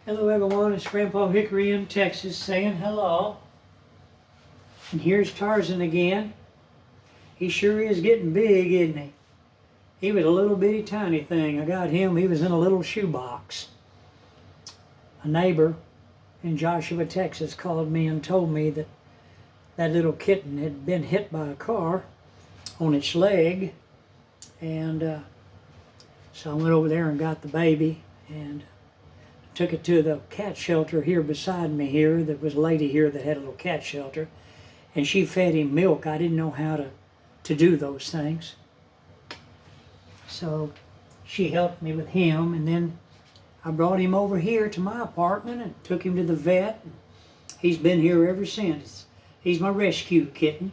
Hello everyone, it's Grandpa Hickory in Texas saying hello. And here's Tarzan again. He sure is getting big, isn't he? He was a little bitty tiny thing. I got him, he was in a little shoebox. A neighbor in Joshua, Texas called me and told me that that little kitten had been hit by a car on its leg. And so I went over there and got the baby and took it to the cat shelter here beside me here. There was a lady here that had a little cat shelter, and she fed him milk. I didn't know how to do those things. So she helped me with him, and then I brought him over here to my apartment and took him to the vet. He's been here ever since. He's my rescue kitten,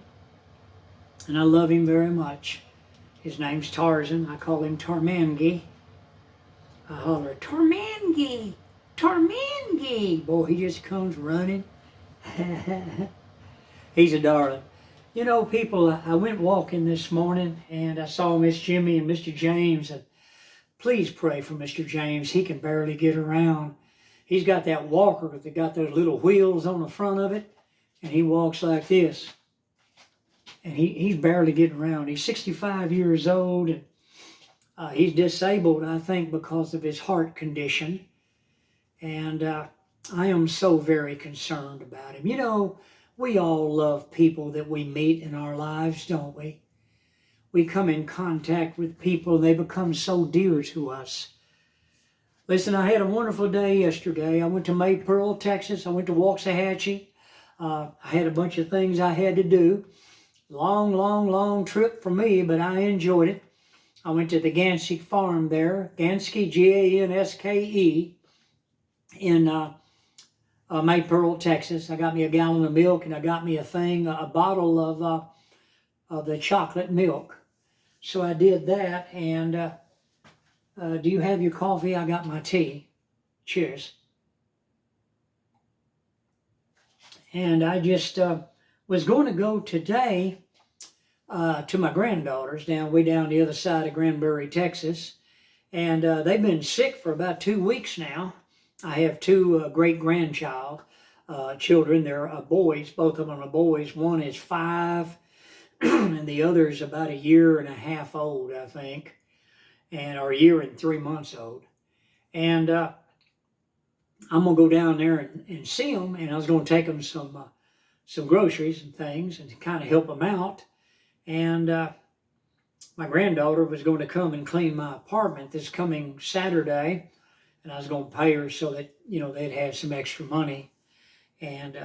and I love him very much. His name's Tarzan. I call him Tarmangi. I holler, Tarmangi! Tarmangi! Boy, he just comes running. He's a darling. You know, people, I went walking this morning and I saw Miss Jimmy and Mr. James. And please pray for Mr. James. He can barely get around. He's got that walker that got those little wheels on the front of it, and he walks like this. And he's barely getting around. He's 65 years old, and he's disabled, I think, because of his heart condition. And I am so very concerned about him. You know, we all love people that we meet in our lives, don't we? We come in contact with people, and they become so dear to us. Listen, I had a wonderful day yesterday. I went to Maypearl, Texas. I went to Waxahachie. I had a bunch of things I had to do. Long trip for me, but I enjoyed it. I went to the Ganske farm there, Ganske, Ganske, in Maypearl, Texas. I got me a gallon of milk, and I got me a bottle of the chocolate milk. So I did that, and do you have your coffee? I got my tea. Cheers. And I just was going to go today to my granddaughters way down the other side of Granbury, Texas. And they've been sick for about 2 weeks now. I have two great-grandchild children. They're boys. Both of them are boys. One is 5, and the other is about 1.5 years old, I think, or 1 year and 3 months old. And I'm going to go down there and see them, and I was going to take them some groceries and things and kind of help them out. And my granddaughter was going to come and clean my apartment this coming Saturday, and I was going to pay her so that, you know, they'd have some extra money. And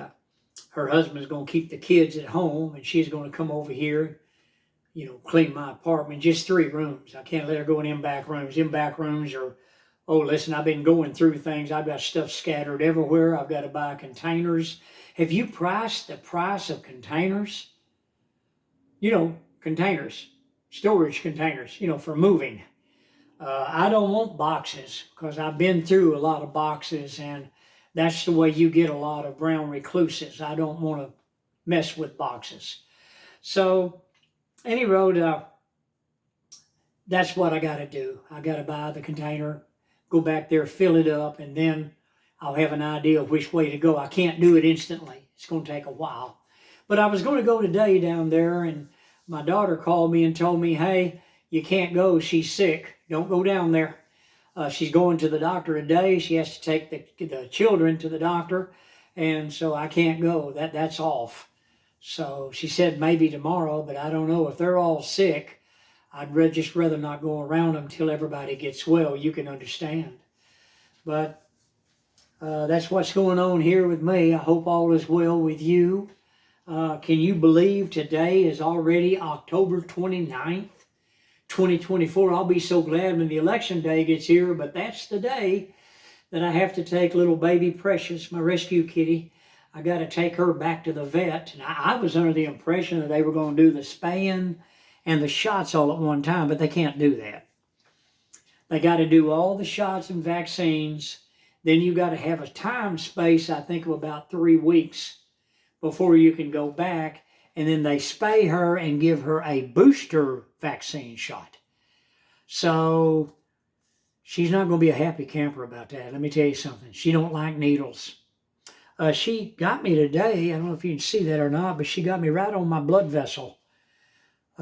her husband's going to keep the kids at home, and she's going to come over here, you know, clean my apartment. Just 3 rooms. I can't let her go in them back rooms. Them back rooms are, oh, listen, I've been going through things. I've got stuff scattered everywhere. I've got to buy containers. Have you priced the price of containers? You know, containers, storage containers, you know, for moving. I don't want boxes because I've been through a lot of boxes, and that's the way you get a lot of brown recluses. I don't want to mess with boxes. So, anyway, that's what I got to do. I got to buy the container, go back there, fill it up, and then I'll have an idea of which way to go. I can't do it instantly. It's going to take a while. But I was going to go today down there, and my daughter called me and told me, hey, you can't go. She's sick. Don't go down there. She's going to the doctor today. She has to take the children to the doctor, and so I can't go. That's off. So she said maybe tomorrow, but I don't know. If they're all sick, I'd just rather not go around them till everybody gets well. You can understand. But that's what's going on here with me. I hope all is well with you. Can you believe today is already October 29th, 2024? I'll be so glad when the election day gets here, but that's the day that I have to take little baby Precious, my rescue kitty. I got to take her back to the vet. And I was under the impression that they were going to do the spaying and the shots all at one time, but they can't do that. They got to do all the shots and vaccines. Then you got to have a time space, I think, of about 3 weeks before you can go back, and then they spay her and give her a booster vaccine shot. So she's not going to be a happy camper about that. Let me tell you something. She don't like needles. She got me today. I don't know if you can see that or not, but she got me right on my blood vessel.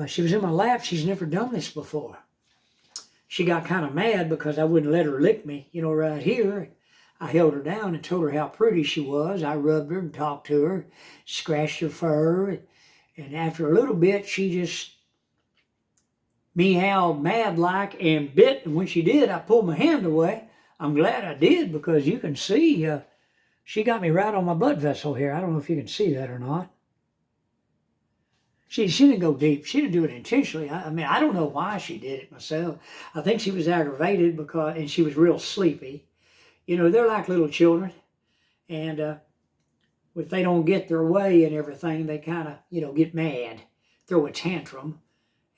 She was in my lap. She's never done this before. She got kind of mad because I wouldn't let her lick me, you know, right here. I held her down and told her how pretty she was. I rubbed her and talked to her, scratched her fur. And after a little bit, she just meowed mad-like and bit. And when she did, I pulled my hand away. I'm glad I did because you can see she got me right on my blood vessel here. I don't know if you can see that or not. She didn't go deep. She didn't do it intentionally. I mean, I don't know why she did it myself. I think she was aggravated and she was real sleepy. You know, they're like little children. And if they don't get their way and everything, they kind of, you know, get mad, throw a tantrum.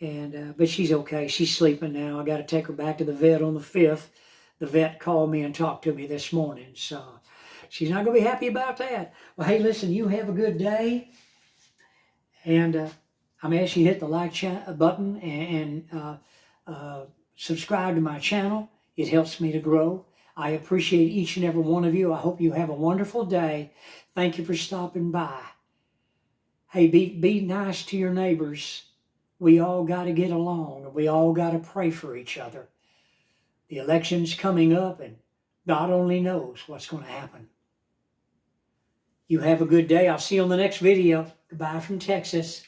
And but she's okay. She's sleeping now. I got to take her back to the vet on the 5th. The vet called me and talked to me this morning. So she's not going to be happy about that. Well, hey, listen, you have a good day. And I'm going to ask you to hit the like button and subscribe to my channel. It helps me to grow. I appreciate each and every one of you. I hope you have a wonderful day. Thank you for stopping by. Hey, be nice to your neighbors. We all got to get along, and we all got to pray for each other. The election's coming up, and God only knows what's going to happen. You have a good day. I'll see you on the next video. Goodbye from Texas.